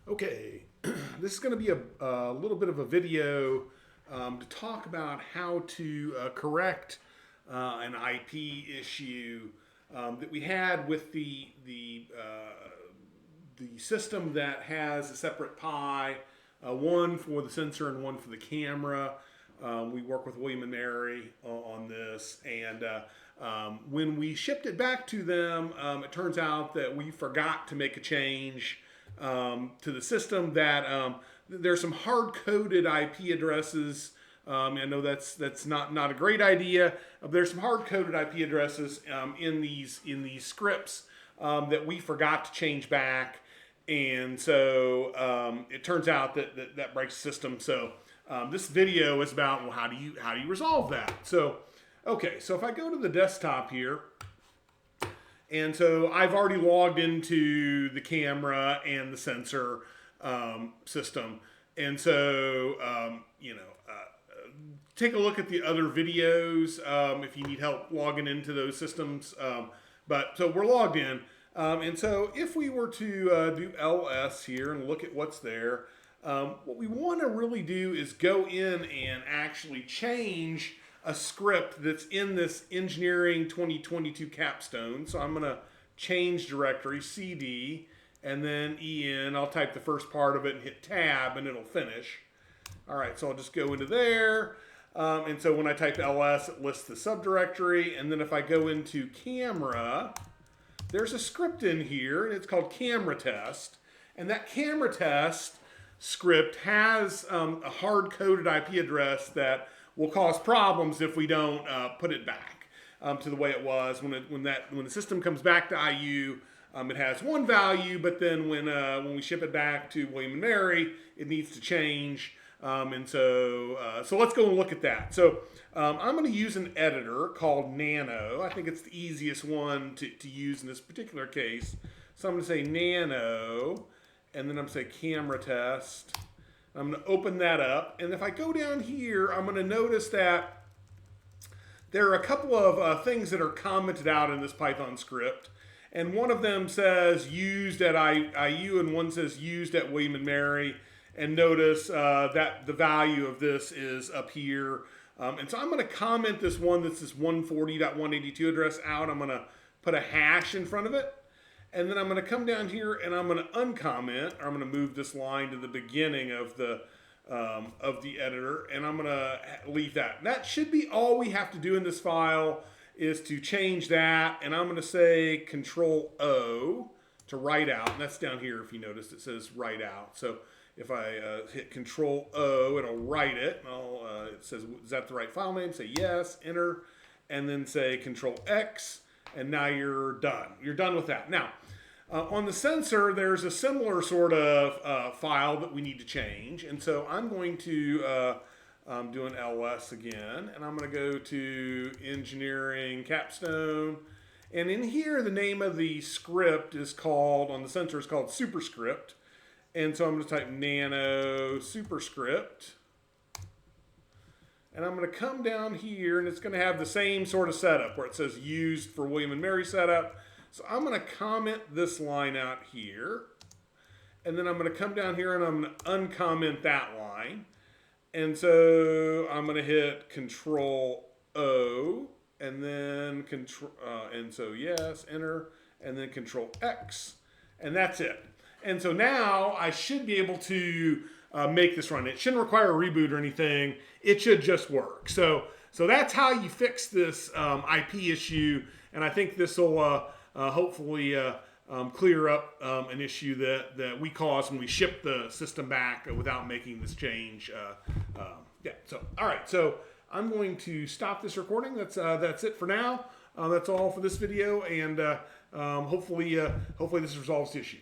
Okay, this is going to be a little bit of a video to talk about how to correct an IP issue that we had with the system that has a separate PI, one for the sensor and one for the camera. We work with William and Mary on this, and when we shipped it back to them, it turns out that we forgot to make a change to the system. That there's some hard-coded IP addresses. I know that's not a great idea. But there's some hard-coded IP addresses in these scripts that we forgot to change back, and so it turns out that breaks the system. So this video is about, well, how do you resolve that? So okay, so if I go to the desktop here. And so I've already logged into the camera and the sensor system. And so, take a look at the other videos if you need help logging into those systems. So we're logged in. And so if we were to do ls here and look at what's there, what we want to really do is go in and actually change a script that's in this engineering 2022 capstone. So I'm going to change directory cd and then en. I'll type the first part of it and hit tab and it'll finish. All right, so I'll just go into there. And so when I type ls, it lists the subdirectory. And then if I go into camera, there's a script in here, and it's called camera test. And that camera test script has a hard-coded IP address that will cause problems if we don't put it back to the way it was. When the system comes back to IU, it has one value, but then when we ship it back to William and Mary, it needs to change. So let's go and look at that. So I'm going to use an editor called Nano. I think it's the easiest one to use in this particular case. So I'm going to say Nano, and then I'm going to say camera test. I'm going to open that up, and if I go down here, I'm going to notice that there are a couple of things that are commented out in this Python script, and one of them says used at IU, and one says used at William and Mary, and notice that the value of this is up here. And so I'm going to comment this one that's this 140.182 address out. I'm going to put a hash in front of it. And then I'm going to come down here and I'm going to uncomment, or I'm going to move this line to the beginning of the editor, and I'm going to leave that. And that should be all we have to do in this file, is to change that. And I'm going to say Control O to write out. And that's down here. If you notice, it says write out. So if I hit Control O, it'll write it. It says, is that the right file name? Say yes, enter, and then say Control X. And now you're done. You're done with that. Now, on the sensor, there's a similar sort of file that we need to change. And so I'm going to do an ls again. And I'm going to go to engineering capstone. And in here, the name of the script is called, on the sensor, is called superscript. And so I'm going to type nano superscript. And I'm going to come down here, and it's going to have the same sort of setup where it says used for William and Mary setup. So I'm going to comment this line out here. And then I'm going to come down here and I'm going to uncomment that line. And so I'm going to hit Control O, and then yes, enter, and then Control X. And that's it. And so now I should be able to make this run. It shouldn't require a reboot or anything. It should just work. So that's how you fix this IP issue, and I think this will hopefully clear up an issue that we caused when we shipped the system back without making this change. So all right. So I'm going to stop this recording. That's it for now. That's all for this video, and hopefully this resolves the issue.